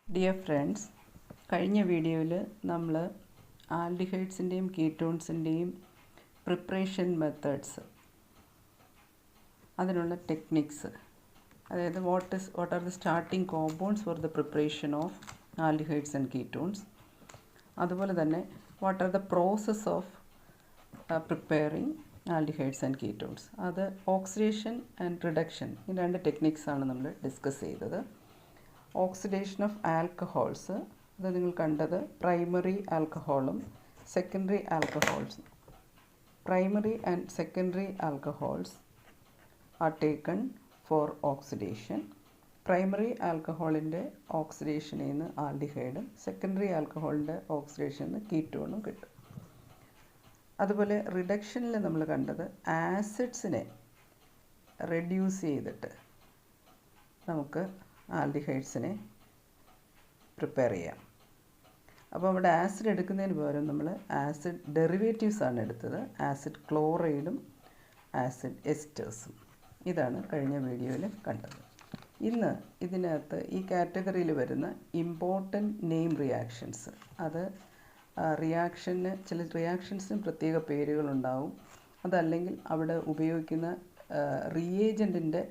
Dear friends, കഴിഞ്ഞ വീഡിയോയിൽ നമ്മൾ ആൽഡിഹൈഡ്സിൻ്റെയും കീറ്റോൺസിൻ്റെയും പ്രിപ്പറേഷൻ മെത്തേഡ്സ്, അതിനുള്ള ടെക്നിക്സ്, അതായത് what are the starting compounds for the preparation of aldehydes and ketones, അതുപോലെ തന്നെ what are the process of preparing aldehydes and ketones, അത് oxidation and reduction, ഈ രണ്ട് ടെക്നിക്സാണ് നമ്മൾ ഡിസ്കസ് ചെയ്തത്. ഓക്സിഡേഷൻ ഓഫ് ആൽക്കഹോൾസ്, അത് നിങ്ങൾ കണ്ടത് പ്രൈമറി ആൽക്കഹോളും സെക്കൻഡറി ആൽക്കഹോൾസും. Primary and secondary alcohols are taken for oxidation. Primary ആൽക്കഹോളിൻ്റെ ഓക്സിഡേഷനിൽ നിന്ന് ആൽഡിഹൈഡും സെക്കൻഡറി ആൽക്കഹോളിൻ്റെ ഓക്സിഡേഷനിൽ നിന്ന് കീറ്റോണും കിട്ടും. അതുപോലെ റിഡക്ഷനിൽ നമ്മൾ കണ്ടത് ആസിഡ്സിനെ റെഡ്യൂസ് ചെയ്തിട്ട് നമുക്ക് ആൽഡിഹൈഡ്സിനെ പ്രിപ്പയർ ചെയ്യാം. അപ്പോൾ അവിടെ ആസിഡ് എടുക്കുന്നതിന് പകരം നമ്മൾ ആസിഡ് ഡെറിവേറ്റീവ്സാണ് എടുത്തത്, ആസിഡ് ക്ലോറൈഡും ആസിഡ് എസ്റ്റേഴ്സും. ഇതാണ് കഴിഞ്ഞ വീഡിയോയിൽ കണ്ടത്. ഇന്ന് ഇതിനകത്ത് ഈ കാറ്റഗറിയിൽ വരുന്ന ഇമ്പോർട്ടൻറ്റ് നെയിം റിയാക്ഷൻസ്, അത് ചില റിയാക്ഷൻസിന് പ്രത്യേക പേരുകളുണ്ടാവും, അതല്ലെങ്കിൽ അവിടെ ഉപയോഗിക്കുന്ന റിയേജൻറ്റിൻ്റെ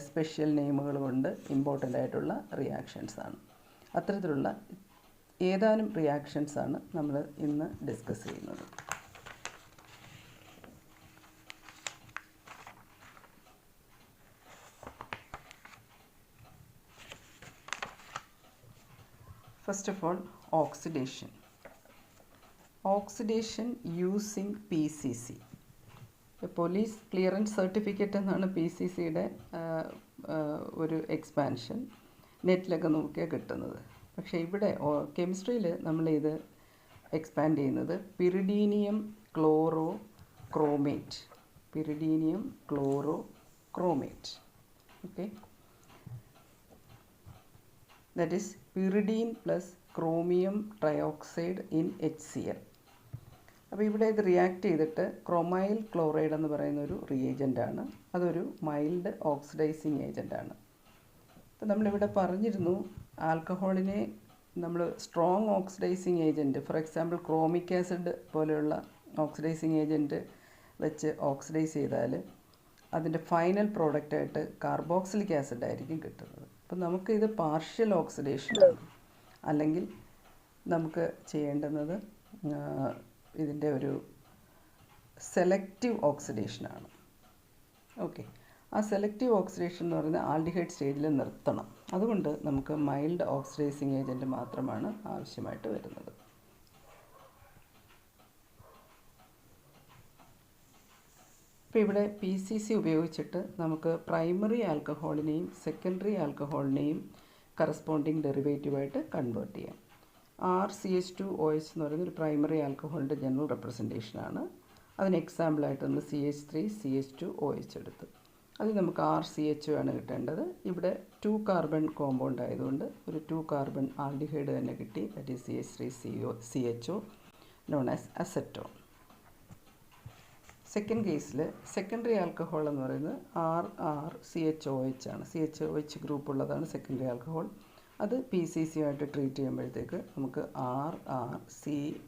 സ്പെഷ്യൽ നെയിമുകൾ കൊണ്ട് ഇമ്പോർട്ടൻ്റ് ആയിട്ടുള്ള റിയാക്ഷൻസാണ്. അത്തരത്തിലുള്ള ഏതാനും റിയാക്ഷൻസാണ് നമ്മൾ ഇന്ന് ഡിസ്കസ് ചെയ്യുന്നത്. First of all, oxidation. Oxidation using PCC, police clearance certificate എന്നാണ് PCCയുടെ ഒരു എക്സ്പാൻഷൻ. നെറ്റിലൊക്കെ നോക്കിയാൽ കിട്ടുന്നത്. പക്ഷേ ഇവിടെ കെമിസ്ട്രിയിൽ നമ്മളിത് എക്സ്പാൻഡ് ചെയ്യുന്നത് pyridinium chloro chromate. Pyridinium chloro chromate, okay, that is pyridine plus chromium trioxide in HCl. അപ്പോൾ ഇവിടെ ഇത് റിയാക്ട് ചെയ്തിട്ട് ക്രൊമൈൽ ക്ലോറൈഡ് എന്ന് പറയുന്ന ഒരു റിയേജൻ്റാണ്. അതൊരു മൈൽഡ് ഓക്സിഡൈസിങ് ഏജൻ്റാണ്. അപ്പോൾ നമ്മളിവിടെ പറഞ്ഞിരുന്നു, ആൽക്കഹോളിനെ നമ്മൾ strong oxidising agent, for example chromic acid പോലെയുള്ള ഓക്സിഡൈസിങ് ഏജൻറ്റ് വെച്ച് ഓക്സിഡൈസ് ചെയ്താൽ അതിൻ്റെ ഫൈനൽ പ്രോഡക്റ്റായിട്ട് കാർബോക്സിലിക് ആസിഡ് ആയിരിക്കും കിട്ടുന്നത്. അപ്പോൾ നമുക്കിത് പാർഷ്യൽ ഓക്സിഡേഷനാണ്, അല്ലെങ്കിൽ നമുക്ക് ചെയ്യേണ്ടുന്നത് ഇതിൻ്റെ ഒരു സെലക്റ്റീവ് ഓക്സിഡേഷനാണ്. ഓക്കെ, ആ സെലക്റ്റീവ് ഓക്സിഡേഷൻ എന്ന് പറയുന്നത് ആൽഡിഹൈഡ് സ്റ്റേജിൽ നിർത്തണം. അതുകൊണ്ട് നമുക്ക് മൈൽഡ് ഓക്സിഡൈസിങ് ഏജൻറ്റ് മാത്രമാണ് ആവശ്യമായിട്ട് വരുന്നത്. ഇപ്പോൾ ഇവിടെ PCC ഉപയോഗിച്ചിട്ട് നമുക്ക് പ്രൈമറി ആൽക്കഹോളിനെയും സെക്കൻഡറി ആൽക്കഹോളിനെയും കറസ്പോണ്ടിങ് ഡെറിവേറ്റീവായിട്ട് കൺവേർട്ട് ചെയ്യാം. RCH2OH എന്ന് പറയുന്ന ഒരു പ്രൈമറി ആൽക്കഹോളിൻ്റെ ജനറൽ റെപ്രസെൻറ്റേഷനാണ്. അതിന് എക്സാമ്പിളായിട്ട് നമ്മൾ CH3CH2OH എടുത്തു. അത് നമുക്ക് RCHO ആണ് കിട്ടേണ്ടത്. ഇവിടെ 2 കാർബൺ കോമ്പൗണ്ട് ആയതുകൊണ്ട് ഒരു 2 കാർബൺ ആൽഡിഹൈഡ് തന്നെ കിട്ടി, that is CH3CHO known as acetone. Second കേസിൽ സെക്കൻഡറി ആൽക്കഹോൾ എന്ന് പറയുന്നത് RRCHOH ആണ്. CHOH ഗ്രൂപ്പ് ഉള്ളതാണ് സെക്കൻഡറി ആൽക്കഹോൾ. അത് PCC ആയിട്ട് ട്രീറ്റ് ചെയ്യുമ്പോഴത്തേക്ക് നമുക്ക് RRC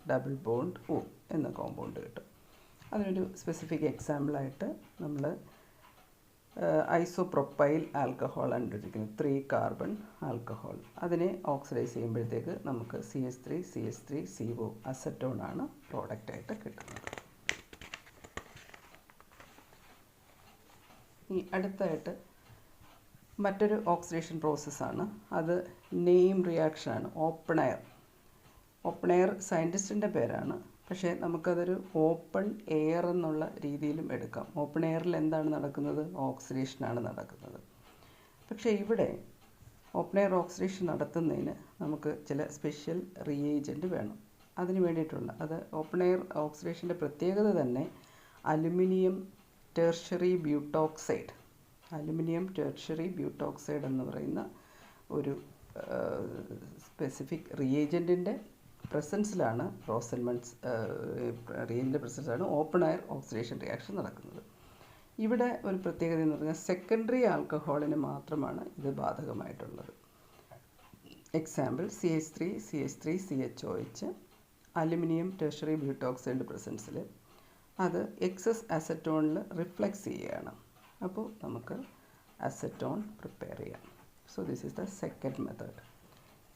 ഡബിൾ ബോണ്ട് O എന്ന കോമ്പൗണ്ട് കിട്ടും. അതിനൊരു സ്പെസിഫിക് എക്സാമ്പിളായിട്ട് നമ്മൾ ഐസോപ്രൊപ്പൈൽ ആൽക്കഹോൾ കണ്ടിരിക്കുന്നത് 3 കാർബൺ ആൽക്കഹോൾ. അതിനെ ഓക്സിഡൈസ് ചെയ്യുമ്പോഴത്തേക്ക് നമുക്ക് CH3CO അസറ്റോൺ ആണ് പ്രോഡക്റ്റായിട്ട് കിട്ടുന്നത്. ഈ അടുത്തായിട്ട് മറ്റൊരു ഓക്സിഡേഷൻ പ്രോസസ്സാണ്, അത് നെയിം റിയാക്ഷനാണ്, ഓപ്പൺ എയർ. ഓപ്പൺ എയർ സയൻറ്റിസ്റ്റിൻ്റെ പേരാണ്, പക്ഷേ നമുക്കതൊരു ഓപ്പൺ എയർ എന്നുള്ള രീതിയിലും എടുക്കാം. ഓപ്പൺ എയറിൽ എന്താണ് നടക്കുന്നത്? ഓക്സിഡേഷനാണ് നടക്കുന്നത്. പക്ഷേ ഇവിടെ ഓപ്പൺ എയർ ഓക്സിഡേഷൻ നടത്തുന്നതിന് നമുക്ക് ചില സ്പെഷ്യൽ റിയേജൻറ്റ് വേണം. അതിന് വേണ്ടിയിട്ടുള്ള അത് ഓപ്പൺ എയർ ഓക്സിഡേഷൻ്റെ പ്രത്യേകത തന്നെ അലുമിനിയം ടെർഷ്യറി ബ്യൂട്ടോക്സൈഡ്, എന്ന് പറയുന്ന ഒരു സ്പെസിഫിക് റിയേജൻറ്റിൻ്റെ പ്രസൻസിലാണ് റിയേജൻറ്റിൻ്റെ പ്രസൻസിലാണ് ഓപ്പൺ എയർ ഓക്സിഡേഷൻ റിയാക്ഷൻ നടക്കുന്നത്. ഇവിടെ ഒരു പ്രത്യേകത എന്ന് പറഞ്ഞാൽ സെക്കൻഡറി ആൽക്കഹോളിന് മാത്രമാണ് ഇത് ബാധകമായിട്ടുള്ളത്. Example CH3CH3CHOH aluminium tertiary butoxide പ്രസൻസിൽ അത് എക്സസ് അസറ്റോണിൽ റിഫ്ലക്സ് ചെയ്യുകയാണ്. അപ്പോൾ നമുക്ക് അസറ്റോൺ പ്രിപ്പയർ ചെയ്യാം. So this is the second method.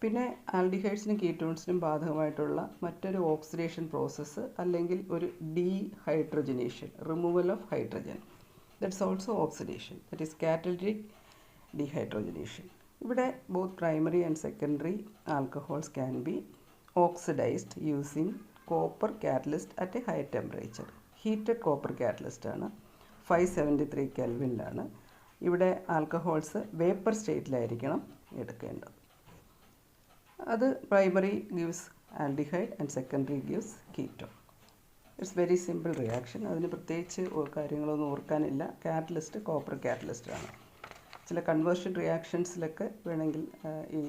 പിന്നെ ആൽഡിഹൈഡ്സിനും കീറ്റോൺസിനും ബാധകമായിട്ടുള്ള മറ്റൊരു ഓക്സിഡേഷൻ പ്രോസസ്സ് അല്ലെങ്കിൽ ഒരു dehydrogenation, removal of hydrogen, that's also oxidation, that is catalytic dehydrogenation. ഇവിടെ both primary and secondary alcohols can be oxidised using copper catalyst at a high temperature. Heated copper catalyst ആണ്, 573 കെൽവിനിലാണ്. ഇവിടെ alcohols vapour സ്റ്റേറ്റിലായിരിക്കണം എടുക്കേണ്ടത്. അത് primary gives aldehyde and secondary gives ketone. It's very simple reaction. അതിന് പ്രത്യേകിച്ച് കാര്യങ്ങളൊന്നും ഓർക്കാനില്ല. Catalyst copper catalyst ആണ്. ചില കൺവേർഷൻ റിയാക്ഷൻസിലൊക്കെ വേണമെങ്കിൽ ഈ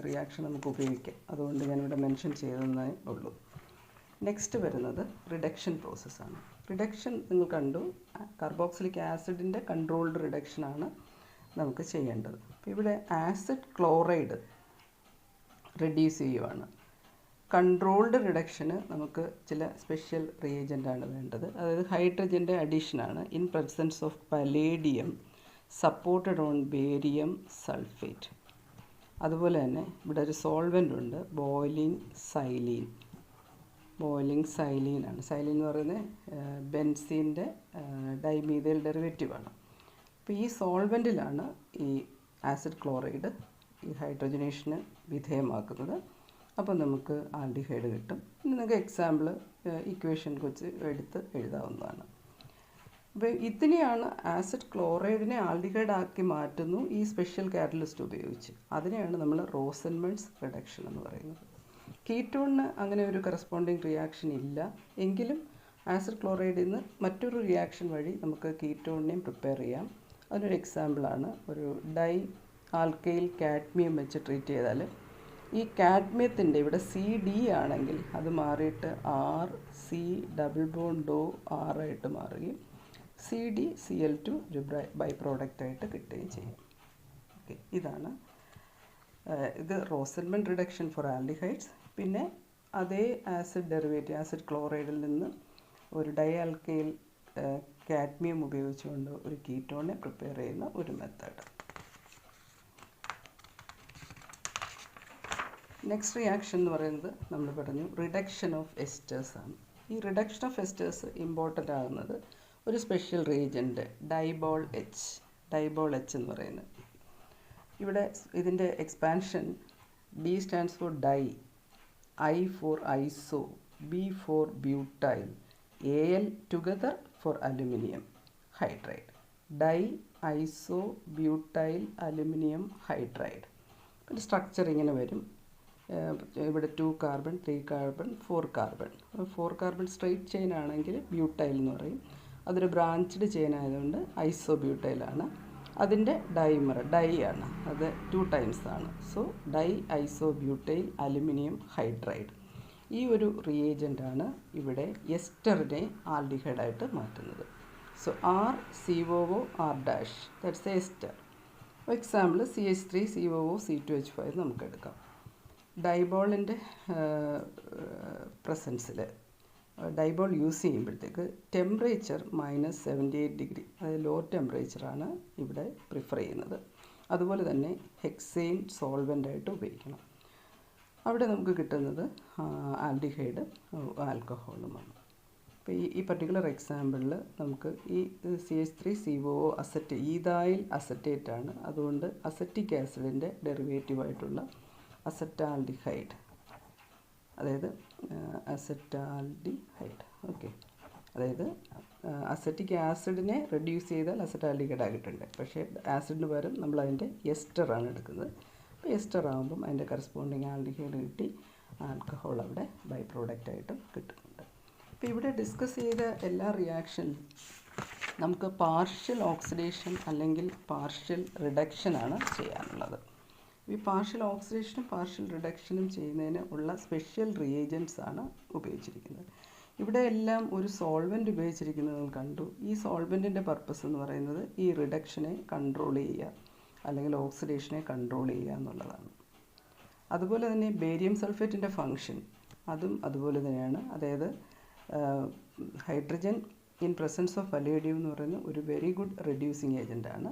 റിയാക്ഷൻ നമുക്ക് ഉപയോഗിക്കാം. അതുകൊണ്ട് ഞാനിവിടെ മെൻഷൻ ചെയ്തതേ ഉള്ളൂ. നെക്സ്റ്റ് വരുന്നത് റിഡക്ഷൻ പ്രോസസ്സാണ്. റിഡക്ഷൻ നിങ്ങൾ കണ്ടു, കാർബോക്സിലിക് ആസിഡിൻ്റെ കൺട്രോൾഡ് റിഡക്ഷനാണ് നമുക്ക് ചെയ്യേണ്ടത്. അപ്പോൾ ഇവിടെ ആസിഡ് ക്ലോറൈഡ് റെഡ്യൂസ് ചെയ്യുവാണ്. കൺട്രോൾഡ് റിഡക്ഷന് നമുക്ക് ചില സ്പെഷ്യൽ റിയേജൻ്റാണ് വേണ്ടത്. അതായത് ഹൈഡ്രജൻ്റെ അഡീഷനാണ് in presence of palladium supported on barium sulphate. അതുപോലെ തന്നെ ഇവിടെ ഒരു സോൾവെൻ്റ് ഉണ്ട്, ബോയിലിംഗ് സൈലീൻ. ബോയിലിംഗ് സൈലീനാണ്. സൈലീൻ എന്ന് പറയുന്നത് ബെൻസീൻ്റെ ഡൈമീഥൈൽ ഡെറിവേറ്റീവാണ്. അപ്പോൾ ഈ സോൾവെൻറ്റിലാണ് ഈ ആസിഡ് ക്ലോറൈഡ് ഈ ഹൈഡ്രജനേഷന് വിധേയമാക്കുന്നത്. അപ്പോൾ നമുക്ക് ആൽഡിഹൈഡ് കിട്ടും. ഇനി നിങ്ങൾക്ക് എക്സാമ്പിൾ ഇക്വേഷൻ വെച്ച് എടുത്ത് എഴുതാവുന്നതാണ്. അപ്പോൾ ഇതിനെയാണ് ആസിഡ് ക്ലോറൈഡിനെ ആൽഡിഹൈഡ് ആക്കി മാറ്റുന്നു ഈ സ്പെഷ്യൽ കാറ്റലിസ്റ്റ് ഉപയോഗിച്ച്. അതിനെയാണ് നമ്മൾ റോസൻമൺസ് റിഡക്ഷൻ എന്ന് പറയുന്നത്. കീറ്റോണിന് അങ്ങനെ ഒരു കറസ്പോണ്ടിങ് റിയാക്ഷൻ ഇല്ല. എങ്കിലും ആസിഡ് ക്ലോറൈഡിൽ നിന്ന് മറ്റൊരു റിയാക്ഷൻ വഴി നമുക്ക് കീറ്റോണിനെയും പ്രിപ്പയർ ചെയ്യാം. അതിനൊരു എക്സാമ്പിളാണ് ഒരു ഡൈ ആൽക്കൈൽ കാഡ്മിയം വെച്ച് ട്രീറ്റ് ചെയ്താൽ ഈ കാഡ്മിയത്തിൻ്റെ ഇവിടെ CD ആണെങ്കിൽ അത് മാറിയിട്ട് RC⋯R ആയിട്ട് മാറുകയും CdCl2 ഒരു ബൈ പ്രോഡക്റ്റായിട്ട് കിട്ടുകയും ചെയ്യും. ഓക്കെ, ഇതാണ് ഇത് റോസൻമൺ റിഡക്ഷൻ ഫോർ ആൽഡിഹൈഡ്സ്. പിന്നെ അതേ ആസിഡ് ഡെറിവേറ്റീവ് ആസിഡ് ക്ലോറൈഡിൽ നിന്ന് ഒരു ഡൈ ആൽക്കൈൽ കാഡ്മിയം ഉപയോഗിച്ചുകൊണ്ട് ഒരു കീറ്റോണിനെ പ്രിപ്പയർ ചെയ്യുന്ന ഒരു മെത്തേഡ്. നെക്സ്റ്റ് റിയാക്ഷൻ എന്ന് പറയുന്നത് നമ്മൾ പറഞ്ഞു റിഡക്ഷൻ ഓഫ് എസ്റ്റേഴ്സ് ആണ്. ഈ റിഡക്ഷൻ ഓഫ് എസ്റ്റേഴ്സ് ഇമ്പോർട്ടൻ്റ് ആകുന്നത് ഒരു സ്പെഷ്യൽ റിയേജൻ്റ് ഡൈബോൾ എച്ച് എന്ന് പറയുന്നത്. ഇവിടെ ഇതിൻ്റെ expansion D stands for di, I for iso, B for butyl, Al together for aluminium hydride. Di iso butyl aluminium hydride. പിന്നെ സ്ട്രക്ചർ ഇങ്ങനെ വരും. ഇവിടെ 2 carbon 3 carbon 4 carbon. 4 carbon straight chain ആണെങ്കിൽ butyl എന്ന് പറയും. അതൊരു ബ്രാഞ്ച്ഡ് ചെയിൻ ആയതുകൊണ്ട് ഐസോ ബ്യൂട്ടൈലാണ്. അതിൻ്റെ ഡൈമർ ഡൈ ആണ്, അത് 2 ടൈംസ് ആണ്. So di iso butyl aluminium hydride. ഈ ഒരു റിയേജൻ്റാണ് ഇവിടെ എസ്റ്ററിനെ ആൽഡിഹൈഡായിട്ട് മാറ്റുന്നത്. So RCOOR' that's a ester. Example CH3COOC2H5 നമുക്ക് എടുക്കാം. ഡൈബോളിൻ്റെ പ്രസൻസിൽ ഡൈബോൾ യൂസ് ചെയ്യുമ്പോഴത്തേക്ക് ടെമ്പറേച്ചർ -78°, അതായത് ലോ ടെമ്പറേച്ചറാണ് ഇവിടെ പ്രിഫർ ചെയ്യുന്നത്. അതുപോലെ തന്നെ ഹെക്സെയിൻ സോൾവെൻ്റായിട്ട് ഉപയോഗിക്കണം. അവിടെ നമുക്ക് കിട്ടുന്നത് ആൽഡിഹൈഡ് ആൽക്കഹോളുമാണ്. അപ്പോൾ ഈ പർട്ടിക്കുലർ എക്സാമ്പിളിൽ നമുക്ക് ഈ CH3COO ഈഥായിൽ അസറ്റേറ്റ് ആണ്. അതുകൊണ്ട് അസറ്റിക് ആസിഡിൻ്റെ ഡെറിവേറ്റീവായിട്ടുള്ള അസറ്റാൽഡിഹൈഡ്, അതായത് അസറ്റാൽഡിഹൈഡ്. ഓക്കെ, അതായത് അസറ്റിക് ആസിഡിനെ റെഡ്യൂസ് ചെയ്താൽ അസറ്റാൽഡിഹൈഡ് ആക്കിയിട്ടുണ്ട്. പക്ഷേ ആസിഡിന് പകരം നമ്മൾ അതിൻ്റെ എസ്റ്ററാണ് എടുക്കുന്നത്. അപ്പോൾ എസ്റ്റർ ആകുമ്പം അതിൻ്റെ കറസ്പോണ്ടിങ് ആൽഡിഹൈഡ് കിട്ടി, ആൽക്കഹോൾ അവിടെ ബൈ പ്രോഡക്റ്റായിട്ടും കിട്ടുന്നുണ്ട്. അപ്പോൾ ഇവിടെ ഡിസ്കസ് ചെയ്ത എല്ലാ റിയാക്ഷനിലും നമുക്ക് പാർഷ്യൽ ഓക്സിഡേഷൻ അല്ലെങ്കിൽ പാർഷ്യൽ റിഡക്ഷനാണ് ചെയ്യാനുള്ളത്. ഈ പാർഷ്യൽ ഓക്സിഡേഷനും പാർഷ്യൽ റിഡക്ഷനും ചെയ്യുന്നതിന് ഉള്ള സ്പെഷ്യൽ റിയേജൻസ് ആണ് ഉപയോഗിച്ചിരിക്കുന്നത്. ഇവിടെ എല്ലാം ഒരു സോൾവെൻ്റ് ഉപയോഗിച്ചിരിക്കുന്നത് നമ്മൾ കണ്ടു. ഈ സോൾവെൻറ്റിൻ്റെ പർപ്പസ് എന്ന് പറയുന്നത് ഈ റിഡക്ഷനെ കൺട്രോൾ ചെയ്യുക അല്ലെങ്കിൽ ഓക്സിഡേഷനെ കൺട്രോൾ ചെയ്യുക എന്നുള്ളതാണ്. അതുപോലെ തന്നെ ബേരിയം സൾഫേറ്റിൻ്റെ ഫങ്ഷൻ അതും അതുപോലെ തന്നെയാണ്. അതായത് hydrogen in presence of palladium എന്ന് പറയുന്ന ഒരു വെരി ഗുഡ് റെഡ്യൂസിങ് ഏജൻ്റാണ്.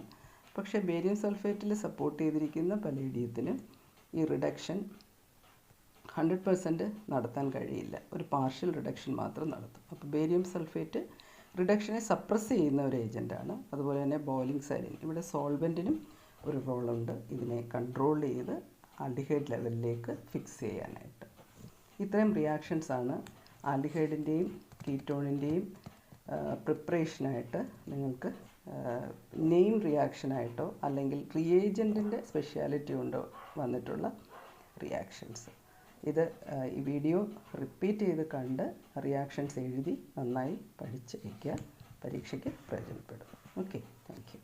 പക്ഷേ ബേരിയം സൾഫേറ്റിൽ സപ്പോർട്ട് ചെയ്തിരിക്കുന്ന പലേഡിയത്തിന് ഈ റിഡക്ഷൻ 100% നടത്താൻ കഴിയില്ല. ഒരു പാർഷ്യൽ റിഡക്ഷൻ മാത്രം നടത്തും. അപ്പോൾ ബേരിയം സൾഫേറ്റ് റിഡക്ഷനെ സപ്രസ് ചെയ്യുന്ന ഒരു ഏജൻ്റാണ്. അതുപോലെ തന്നെ ബോയിലിംഗ് സാലിൻ, ഇവിടെ സോൾവെൻറ്റിനും ഒരു റോളുണ്ട് ഇതിനെ കൺട്രോൾ ചെയ്ത് ആൽഡിഹൈഡ് ലെവലിലേക്ക് ഫിക്സ് ചെയ്യാനായിട്ട്. ഇത്രയും റിയാക്ഷൻസാണ് ആൽഡിഹൈഡിൻ്റെയും കീറ്റോണിൻ്റെയും പ്രിപ്പറേഷനായിട്ട് നിങ്ങൾക്ക് നെയിം റിയാക്ഷനായിട്ടോ അല്ലെങ്കിൽ റിയേജൻറ്റിൻ്റെ സ്പെഷ്യാലിറ്റി കൊണ്ടോ വന്നിട്ടുള്ള റിയാക്ഷൻസ്. ഇത് ഈ വീഡിയോ റിപ്പീറ്റ് ചെയ്ത് കണ്ട് റിയാക്ഷൻസ് എഴുതി നന്നായി പഠിച്ച് വയ്ക്കുക. പരീക്ഷയ്ക്ക് പ്രയോജനപ്പെടും. Okay, thank you.